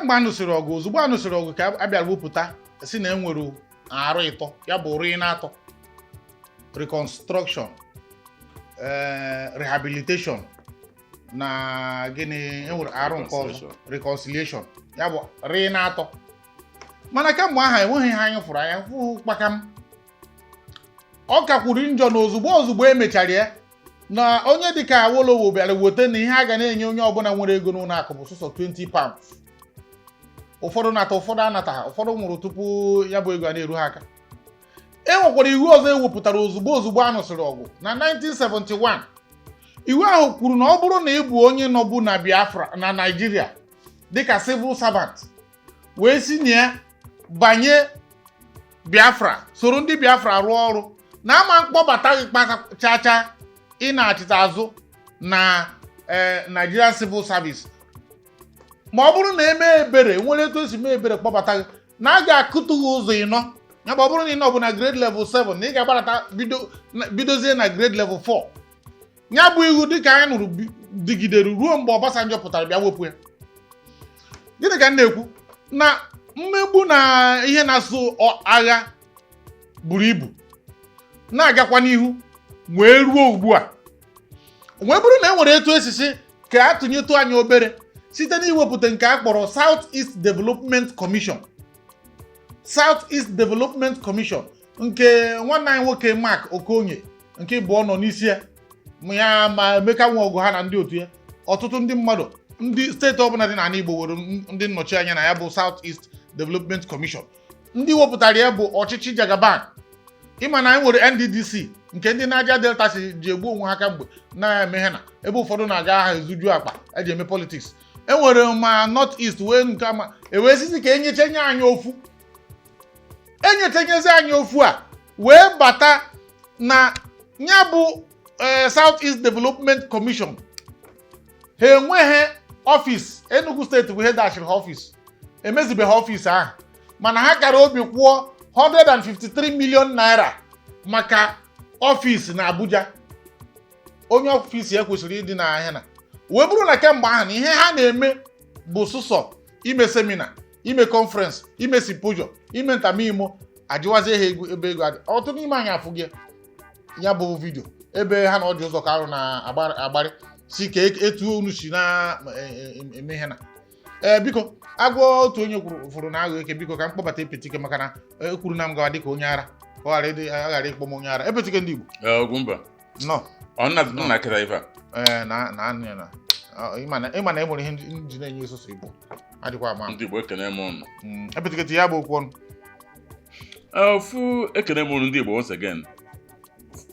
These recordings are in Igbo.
kemgbe anụsịrị ọgụ ozugbo anụsịrị ọgụ ka abịara wepụta si na enwere arụ ịtọ ya bụ ri na atọ reconstruction rehabilitation na gịnị enwere arụ nke ọzọ reconciliation ya bụ ri na atọ mana kemgbe aha enweghị ihe anyị fụrụ anya fụ kpakam ọ kakwuru njọ na ozugbo emechara ya na onye dịka Awolowo bịara weta na ihe a ga na-enye onye ọbụla nwere ego n'ụlọ akụ bụ sọsọ 20 pounds ụfọdụ nata ụfọdụ anata ha ụfọdụ nwụrụ tupu ya bụ ego a na-eru ha aka e nwekwara iwu ọzọ ewepụtara ozugbo anụsịrị ọgụ na 1971 iwu ahụ kwuru na ọ bụrụ na ị bụ onye nọbu na Biafra na Nigeria dịka civil servant wee si na ya banye Biafra soro ndị Biafra rụọ ọrụ na ama mkpọbata gị chacha ị na-achịta azụ na Nigerian Civil Service ma ọ bụrụ na eme ebere nwere etu esi mee ebere kpọbata gị na a ga-akụtụ gị ụzọ ịnọ ya bụ ọ bụrụ na ịnọ bụ na grade level 7 na ị ga-agbarata bidozie na grade level 4 ya bụ iwu dịka anyị nụrụ dịgidere ruo mgbe Obasanjo pụtara bịa wepụ ya. Gịnị ka m na-ekwu na mmegbu na ihe na-asụ agha buru ibu na-agakwa n'ihu wee ruo ugbu a wee bụrụ na e nwere etu esisi ka atụnyetụ anyị obere site n'iwepụta nke a kpọrọ South East Development Commission. South East Development Commission nke nwanne anyị nwoke Mark Okoye nke bụ nọ n'isi ya ma Emeka Nwaọgụ ha na ndị otu ya ọtụtụ ndị mmadụ ndị steeti ọbụla dị n'ala Igbo were ndị nnọchi anya na ya bụ South East Development Commission. Ndị wepụtara ya bụ ọchịchị Jagaban. Ịma na anyị nwere NDDC nke ndị Niger Delta si ji egbu onwe ha kamgbe na-eme ha na ebe ụfọdụ na-aga aha ezuju akpa eji eme politics. E nwere ma North East wee nke ama ewee sisi ka enyechenye anyị ofu enyechenyezi anyị ofu a wee bata na ya bụ South East Development Commission. Ha enweghị ọfịs Enugu steeti bụ ihe dachiri ha ọfịs emezibeghị ọfịs ahụ mana ha kara obi kwụọ 153 million naira maka ọfịs na Abuja. Onye ọfịs ya kwesịrị ịdị na ahịa na wee bụrụ na kemgbe ahụ na ihe ha na-eme bụ sụsọ ime semina ime conference ime symposium ime ntamimo ajịwazie ha ebe ego adị. Ọtụtụ n'ime anyị afụghị ya bụ vidio ebe ha na ọdị ụzọ ka arụ na-agbarị si ka etu unu si na-eme ihe na biko agwọ otu onye kwuru na aghọ eke biko ka m kpọbata Epetike maka na ekwuru na m gawa dịka onye ara ka ọ ghara ịkpọ m onye ara. Epetike ndị Igbo Ogwumba nọ ọ na-akịta ife na ịma na enwere ihe ndị na-enye ịsụsụ Igbo adịkwa ama ndị Igbo ekene m ụnụ. Epetike ya bụ okwu ọnụ ofu ekene m ụnụ ndị Igbo once again.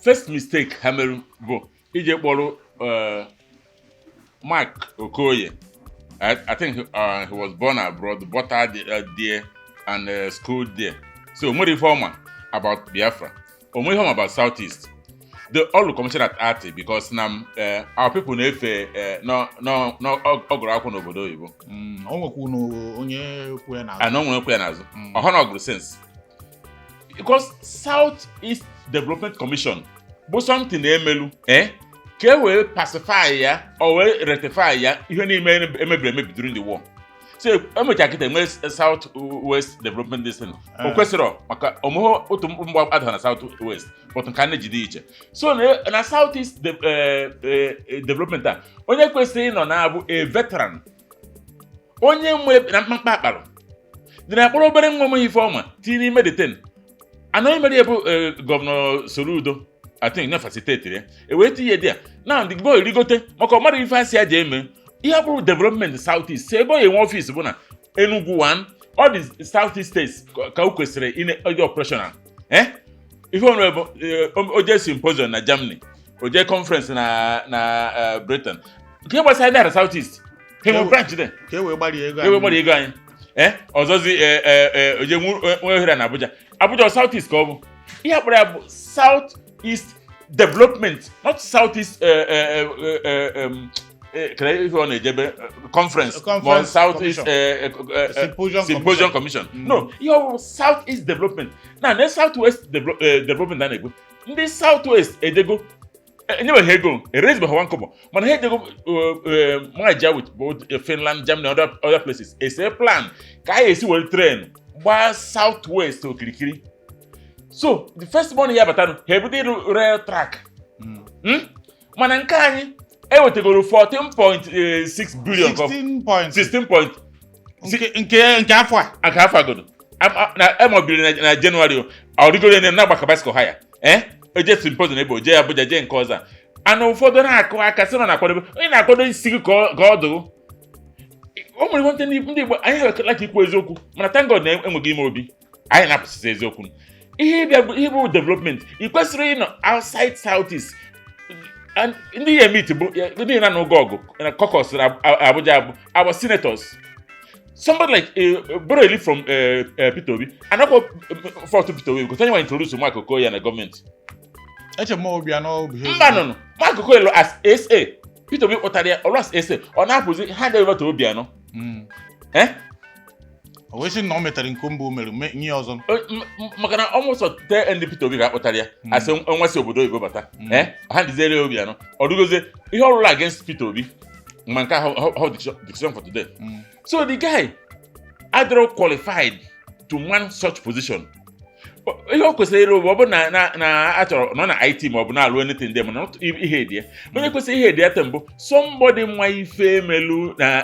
First mistake ha mere bụ ije kpọrọ Mark Okoye. I think he was born abroad, bought there and schooled there. So more informer about Biafra, or more informer about Southeast. The all commission at Ati because now our people no ograkwo n'obodo Igbo. Onwekwu no onye kwe na. I know onye kwe na azu. Ohana ogru sense. Because Southeast Development Commission bụ something na-emelu ka e wee pacify ya o wee rectify ya ihe niile emebiri during the war. So emecha kịta enwe South West Development District. O kwesịrị maka ọmụhụ otu mgbe adha na South West but nke a na-ejide iche. So na South East Development a onye kwesịrị ịnọ na-abụ a veteran onye nwere na mkpakpa akparụ dị na akpọrọ obere nwa m ife ọma tinye n'ime detain anaghị mere ya bụ Gọvanọ Soludo I think na facilitate ya wee tinye dị a na ndị Igbo erigote maka ọ mara ife asị aja eme ihe bụrụ development South East ebe ọ enwe ọfịs bụ na Enugu 1 all the South East states ka o kwesịrị ịdị operational ife ọnụ ebe oje symposium na Germany oje conference na Britain nke gbasara dara South East ka enwe branch dị ka e wee gbari ego anyị ọzọzi oje nwe ohere na Abuja South East ka ọ bụ ihe akpọrọ ya bụ South East Development, not Southeast conference or Southeast Symposium Commission. No, your Southeast Development. Now, the Southwest Development. The Southwest, edego enyebeghị ego erezibeghị one kobo mana ha ejego maja with both Finland, Germany, other places ese plan ka a esi were train gbaa south west okirikiri. So the first morning ya batanụ ha ebido ịrụ rail track mana nke anyị ewetegoro 14.6 billion 16 nke afọ a nke afọ agodo emobili na January ọrịgoro na-agbaka bicycle ha ya eje symposium ebe oje Abuja je nke ọzọ ana ụfọdụ na-akụ aka sị na akwadobe onye na-akwado isi gị ka ọ dụ o nwere nwante ndị Igbo anyị hekala ka ikwu eziokwu mana thank God na-enweghị ime obi anyị na-apụsịsị eziokwu ihe bụ development ị kwesịrị ịnọ outside Southeast ndị ya meet bụ ndị na n'oge ọgụ na caucus Abuja our senators. Somebody like Boreli from Peter Obi, and not for Peter Obi because anyone introduced Mark Okoye na government. No. Mark Okoye as SA. Peter Obi otaria or as SA. On our position, hand over to Obiano. I wish no matter in Kumbu me ozon. Makana almost tell end Peter Obi otaria. As once obodo go bata. Hand is area Obiano. Or do go say he all against Peter Obi. Manka how decision for today. So the guy either qualified to man such position. You could say na actual no na IT ma na alụ anything there not ihe there. When you say ihe there tembo somebody my femelu na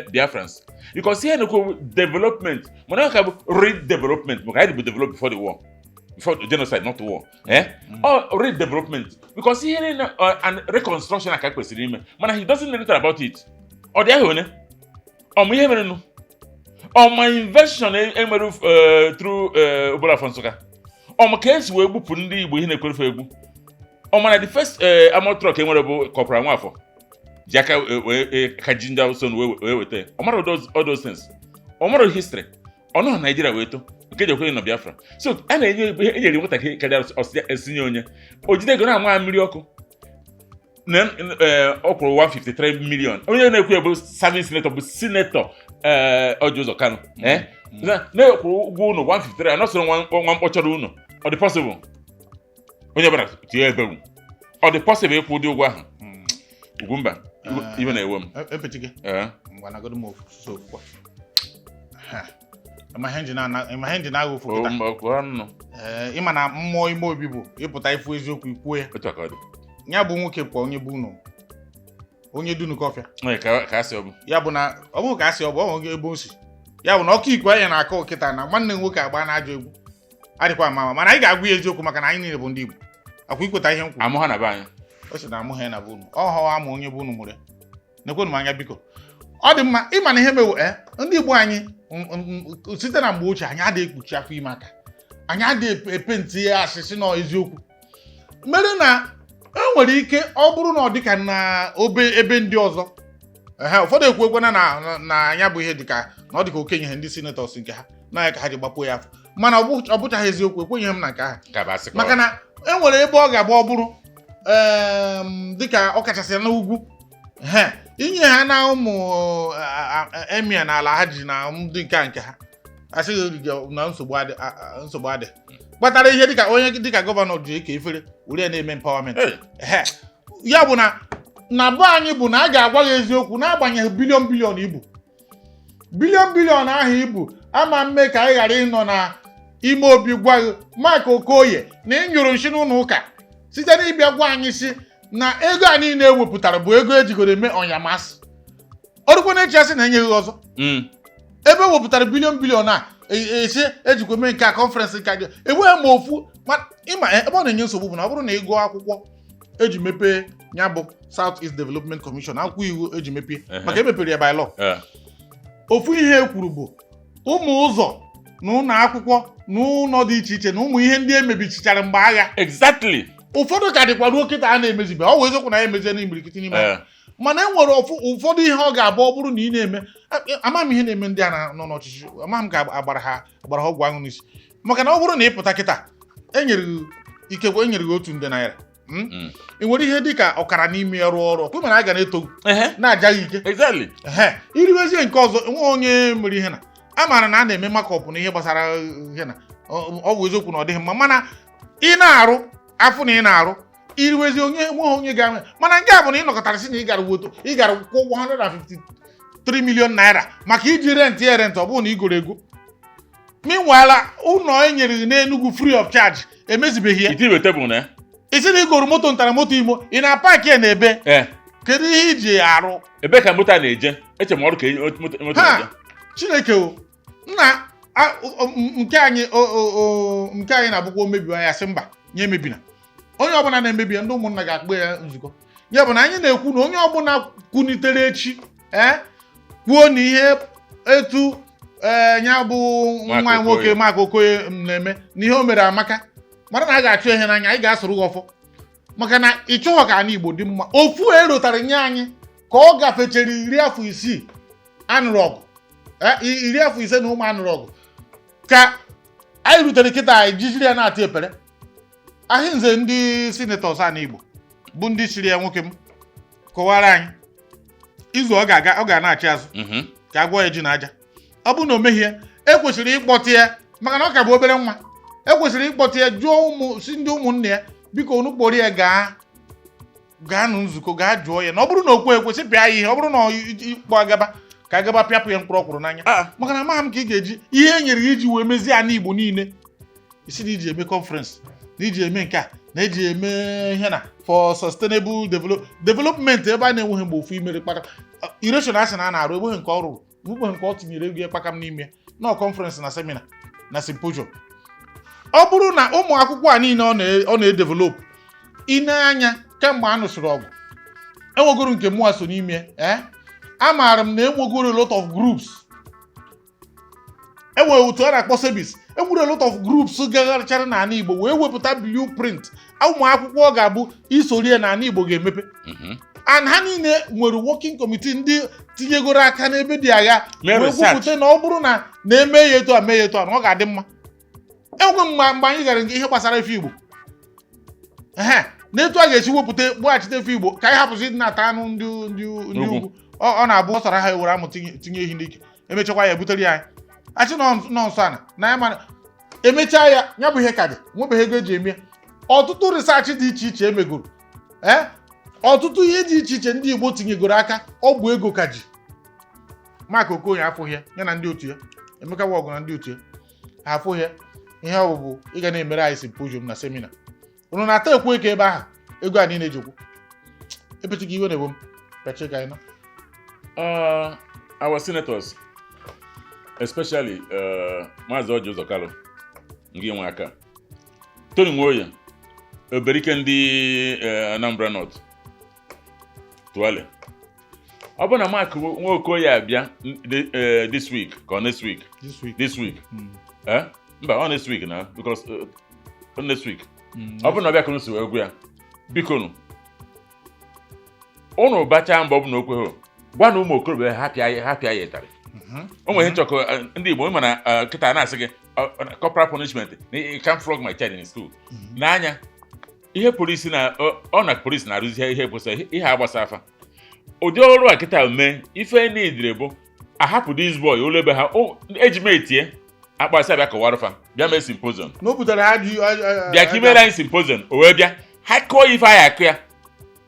Biafrans. Because here no development. Mo ka read development. Mo ka develop before the war. Before the genocide, not the war. Or redevelopment. Because he and reconstruction aka kwesịrị ime. Mana he doesn't know anything about it. Or there one. Or me here no. Or my invention emeru through Obola Fonsoka. Or my case we bupu ndị Igbo ihe na-ekwere fe egwu. Or mana the first armor truck enwere bụ Corporal Nwafọ. Jaka kajinda son we wete. Or mara all those things. Or mara history. Or no Nigeria weto. Okeje kwenye na Biafra. So ana enyere nwata ka esinye onye. Ojide go na ama mmiri ọkụ. Na ọkwụrụ 153 million. Onye na-ekwu bụ serving senator bụ senator Ojozo Kanu. Na ọkwụrụ ụgwọ ụnọ 153 anọsoro nwa mkpọchọrọ ụnọ. Ọ dị possible. Onye bara tie ebe. Ọ dị possible ịkwụ ụdị ụgwọ ahụ. Ugwumba iwe na-ewe m. Epetike. Ngwana godo mo so kwa. Ma henji na agụ foto. Ịma na mmụọ ime obi bụ ịpụta ifu eziokwu ikwuo ya. Ya bụ nwoke kwa onye bụ unu. Onye dunu kọfịa. Ka asị ọbụ. Ya bụ na ọ bụ ka asị ọbụ ọ nwe ebe o si. Ya bụ na ọkụ ikwe anya na-akọ okịta na nwanne nwoke agba na ajọ egwu. Adịkwa mama mana anyị ga-agwụ ya eziokwu maka na anyị niile bụ ndị Igbo. Akwa ikweta ihe nkwu. Amụ ha na be anyị. O si na amụ ha na bụ unu. Ọ họwa amụ onye bụ unu mụrụ. Nekwenu m anya biko. Ọ dị mma ịma na ihe mewo ndị Igbo anyị site na mgbe ochie anyị adịghị ekpuchi afọ ime aka. Anyị adịghị epenti ya asịsị na eziokwu. Mere na enwere ike ọ bụrụ na ọ dịka na ebe ndị ọzọ. Ụfọdụ ekwekwana na anya bụ ihe dịka na ọ dịka okenye ihe ndị senators nke ha na ka ha ji gbapụ ya afọ. Mana ọ bụchaghị eziokwu ekwenyeghị m na nke ahụ. Maka na enwere ebe ọ ga-agba ọ bụrụ dịka ọ kachasị n'ugwu. Inye ha na ụmụ emia na ala ha ji na ndị nke ha asịghị na nsogbu adị kpatara ihe dịka onye dịka gọvanọ ji eke efere were na-eme empowerment. Ya bụ na bụ anyị bụ na a ga-agwa ya eziokwu na-agbanyeghị bilion ibu bilion ahụ ibu ama mme ka anyị ghara ịnọ na ime obi gwa gị Mark Okoye na ịnyụrụ nsị n'ụlọ ụka site na ịbịa gwa anyị si na ego a niile ewepụtara bụ ego ejigoro eme ọnyamasị. Ọrụkwa na-echi asị na enyeghị ọzọ. Ebe ewepụtara bilion a esi ejikwa eme nke a conference nke dị enweghị ma ofu ịma ebe ọ na-enye nsogbu bụ na ọ bụrụ na ị gụọ akwụkwọ eji mepee ya bụ South East Development Commission akwụkwọ iwu eji mepee maka emepere ya by law. Ofu ihe e kwuru bụ ụmụ ụzọ na ụlọ akwụkwọ na ụlọ dị iche iche na ụmụ ihe ndị emebichichara mgbe agha. Exactly. Ụfọdụ ka dịkwa ruo kịta a na-emezibe ọ wụ eziokwu na ya emezie n'imirikiti n'ime mana e nwere ụfọdụ ihe ọ ga-abụ ọ bụrụ na ị na-eme ama m ihe na-eme ndị a nọ n'ọchịchị ama m ga-agbara ha ọgwụ ahụ n'isi maka na ọ bụrụ na ị pụta kịta enyere gị otu nde naira ị nwere ihe dịka ọkara n'ime ya rụọ ọrụ ọkwe mere a ga na-eto na-ajaghị ike iriwezie nke ọzọ nwe onye mere ihe na a maara na a na-eme makọp na ihe gbasara ihe na ọ bụ eziokwu na ọ dịghị mma mana ị na-arụ afụ na ị na-arụ iriwezi onye ga-ame mana nke a bụ na ị nọkọtara si na ị gara kwụ 153 million naira maka iji rent ya rent ọ bụrụ na ị goro ego meanwhile ụlọ e nyere gị n'Enugu free of charge emezibeghị ya isi na ị goro moto ntara moto imo ị na-apaki ya n'ebe kedu ihe iji arụ ebe ka moto na-eje eche m ọrụ ka moto na-eje Chineke o nna nke anyị na-abụkwa omebi anya sị mba nye emebina onye ọbụla na-emebi ndị ụmụnna ga-akpọ ya nzukọ ya bụ na anyị na-ekwu na onye ọbụla kwunitere echi kwuo na ihe etu ya bụ nwa nwoke Mark Okoye na-eme na ihe o mere amaka mara na a ga-achụ ihe n'anya anyị ga-asụrụ gị ọfọ maka na ị chọghọ ka ana Igbo dị mma ofu erotara nye anyị ka ọ gafechere 16 anụrụ ọgụ 15 na ụmụ anụrụ ọgụ ka anyị rutere kịta anyị jijiri ya na-atị epere ahịnze ndị senators ana Igbo bụ ndị chiri ya nwoke m kọwara anyị izu ọ ga-na-achị azụ ka a gwọ ya ji na aja ọ bụ na o meghie ekwesịrị ịkpọta ya maka na ọ ka bụ obere nwa ekwesịrị ịkpọta ya jụọ ndị ụmụnne ya biko unu kpọrọ ya gaa nụ nzukọ gaa jụọ ya na ọ bụrụ na okwe ekwesị pịa ya ihe ọ bụrụ na ịkpọ agaba ka agaba pịapụ ya mkpụrụ ọkwụrụ n'anya maka na amaghị m ka ị ga-eji ihe e nyere iji wee mezie ana Igbo niile isi na iji eme conference na iji eme nke a na eji eme ihe na for sustainable development ebe a na-enweghị mgbe ofu imere kpaka ireshon asị na a na-arụ egbeghị nke ọ rụrụ mgbe nke ọ tinyere ego kpakam n'ime na conference na seminar na symposium ọ bụrụ na ụmụ akwụkwọ a niile ọ na-edevelop anya kemgbe a nụsịrị ọgụ enwegoro nke mụa so n'ime amaara m na enwegoro a lot of groups enwere otu a na-akpọ service enwere a lot of groups gaghachara na ana Igbo wee wepụta blueprint ụmụ akwụkwọ ọ ga-abụ isori ya na ana Igbo ga-emepe and ha niile nwere working committee ndị tinyegoro aka n'ebe dị agha wee kwupụta na ọ bụrụ na eme ya etu a mee ya etu a na ọ ga-adị mma enwe mgbe anyị gara ihe gbasara efe Igbo na etu a ga-esi wepụta gbaghachite efe Igbo ka anyị hapụzi dị na-ata anụ ndị ugwu ọ na-abụ ọsara ha were amụ tinye ehi n'ike emechakwa ya butere ya anyị achị nọ nso ana na ya mana emechaa ya bụ ihe ka dị nwebeghị ego eji eme ya ọtụtụ risachị dị iche iche emegoro ọtụtụ ihe dị iche iche ndị Igbo tinyegoro aka ọ bụ ego ka ji Mark Okoye afụghị ya na ndị otu ya Emeka Wọgụ na ndị otu ya ha afụghị ya ihe ọ bụ ị ga na-emere anyị symposium na seminar unu na-ata ekwe ka ebe ahụ ego a niile ejekwu epechighị iwe na-egbo m pechi ga ịnọ our senators especially Maazị Ọjị Ụzọ Kalụ ngị nwe aka Tony Nwoye oberike ndị Anambra North Tuale ọ bụ na Mark Nwokoye abịa this week ka next week this week mba ọ next week na because next week ọ bụ na ọbịa kunu si wee gwa ya biko nụ ụnụ bacha mbọ ọ bụ na okweghị gwa na ụmụ okorobịa hapịa ya ịtarị o nwere nchọkọ ndị Igbo ịma na kịta na-asị gị corporal punishment na you can't flog my child in school n'anya ihe polisi na polisi na-arụzi ihe gbasara ihe agbasa afa ụdị ọrụ a kịta mee ife niile bụ ahapụ this boy ụlọ ebe ha eji m etie akpasị abịa kọwara fa bịa mee symposium bịa ka imere anyị symposium o wee bịa ha kụọ ife anyị akụ ya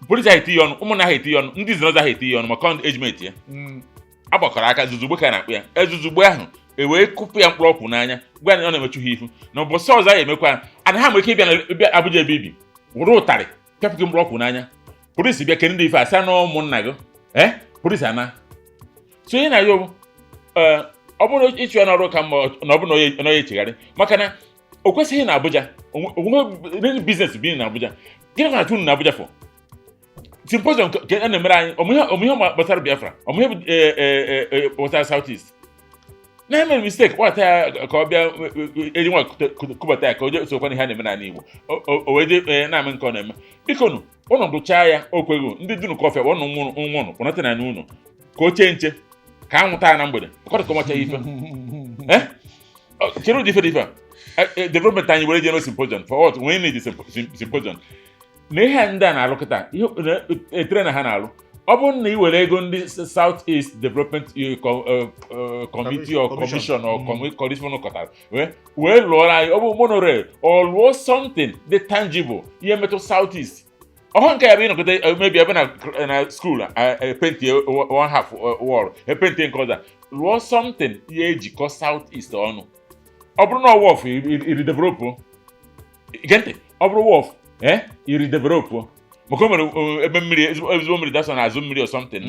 polisi ahụ eti ya ọnụ ụmụnna ha eti ya ọnụ ndị zinọza ha eti ya ọnụ maka eji m etie agbakọrọ aka zuzugbe ka na-akpụ ya ezuzugbe ahụ ewee kụpụ ya mkpụrụ ọkwụ n'anya gwa na ọ na-emechu ha ihu na ụbọchị ọzọ ya emekwa ana ha nwere ike ịbịa Abuja ebe ibi wụrụ ụtarị pịapụ gị mkpụrụ ọkwụ n'anya polisi bịa kene ndị ife asa na ụmụnna gị polisi ana so ihe na ya ọ bụrụ ịchụ ya n'ọrụ ka mma na ọ bụrụ na onye echegharị maka na o kwesịghị na Abuja onwe biznes bi na Abuja gịnị ka na-atụ unu na Abuja fọ symposium ka a na-emere anyị ọmụihe gbasara Biafra ọmụihe gbasara South East na emere mistake kpọta ya ka ọ bịa eri nwa kubata ya ka o je sokwa ihe a na-eme n'ala Igbo o wee je na-ame nke ọ na-eme biko nụ ụnụ dụchaa ya okwego ndị dunu kọfị bụ ọnụ nwụrụ kpọnata na unu ka o chee nche ka a nwụta ya na mgbede ọkọdụ ka ọmacha ife chere ụdị ife dị ife a development anyị were je eme symposium for what when need symposium na ihe ndị a na-alụ kịta etere na ha na-alụ ọ bụrụ na ị were ego ndị South East Development Committee or Commission or Coalition kọtara wee lụọrọ anyị ọ bụ monorail or lụọ something dị tangible ihe metụ South East ọhụ nke ya bụ ịnọkọta mebi ebe na skuul penti one half wall penti nke ọzọ rụọ something ihe ejikọ South East ọnụ. Ọ bụrụ na wọf iridevelopu ige ntị, ọ bụrụ wọf iridevelopu maka o nwere ebe mmiri ezigbo mmiri dasọ na azụ mmiri or something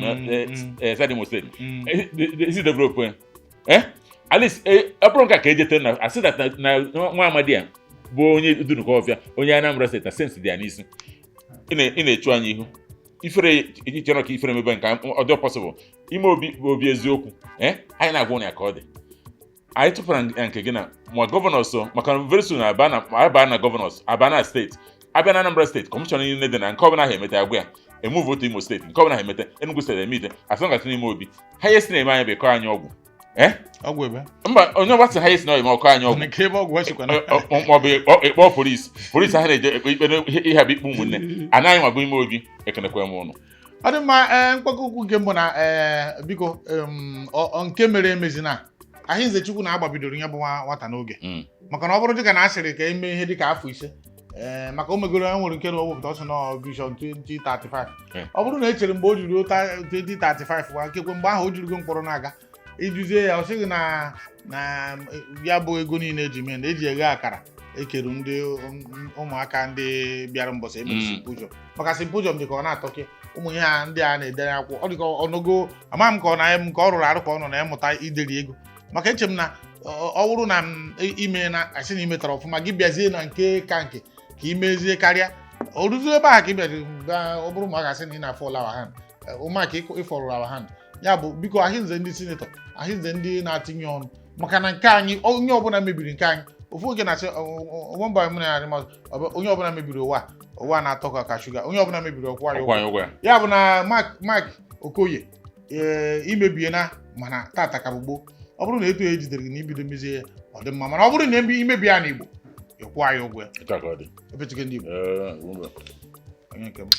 side Imo State isi developu at least ọ bụrụ nke ka ejete na asị na nwa amadi a bụ onye dunukọ ọfịa onye Anambra State na sense dị ya n'isi ị na-echu anya ihu ifere ichere ka ifere mebe nke ọ dị possible ime obi bụ obi eziokwu anyị na-agwa ya ka ọ dị. Anyị tụpụrụ nke gị na ma gọvanọ so maka very soon aba na gọvanọs aba na steeti abịa na Anambra State kọmishọn niile dị na nke ọbụla ha emeta agwa ya emuve otu Imo Steeti nke ọbụla ha emeta Enugu Steeti emite asọ nkata n'ime obi ha yesi na-eme anya bekọ anyị ọgwụ ọgwụ ebe mba onye ọgbasa ha yesi na eme ọkọ anyị ọgwụ maọbụ ịkpọ polisi ahụ na-eje ekpe ikpe ihe bụ ikpe ụmụnne anaghị magụ ime obi ekenekwa m ụnụ. Ọ dị mma mkpakọ okwu nke mbụ na biko nke mere emezi na Ahịnze Chukwu na-agbabidoro ya bụ nwata n'oge maka na ọ bụrụ dịka na asịrị ka eme ihe dịka afọ 5 maka o megoro nwere nke na owepụta ọsọ na vision 2035 ọ bụrụ na echere mgbe o jiri ụta 2035 gwa nkekwe mgbe ahụ o jirigo mkpọrọ na-aga ijuzie ya ọ sịghị na ya bụ ego niile eji mee na eji eghe akara ekere ndị ụmụaka ndị bịara mbọsị emere simpojọm maka simpojọm dịka ọ na-atọke ụmụ ihe ha ndị a na-edere akwụkwọ ọ dịka ọnụgo ama m ka ọ na nke ọ rụrụ arụ ka ọ nọ na-emụta ideri ego maka eche m na ọ bụrụ na ime na asị na imetara ọfụma gị bịazie na nke ka imezie karịa o ruzie ebe ahụ ka ị bịazi ọ bụrụ ma ọ ga-asị na ị na-afọ ụlawa ha ụmụaka ịfọrọ ụlawa ha ya bụ biko Ahịnze ndị sinetọ Ahịnze ndị na-atinye ọnụ maka na nke anyị onye ọbụla mebiri nke anyị ofu oge na-asị mba m na onye ọbụla mebiri ụwa na-atọ ka shuga onye ọbụla mebiri ọkwa ya ya bụ na Mark Okoye imebie na mana tata ka bụ gboo ọ bụrụ na etu ya ejidere gị na ibido mezie ya ọ dị mma mana ọ bụrụ na imebi ya na Igbo ịkwụ anyị ụgwọ ya ebechige ndị Igbo onye nke m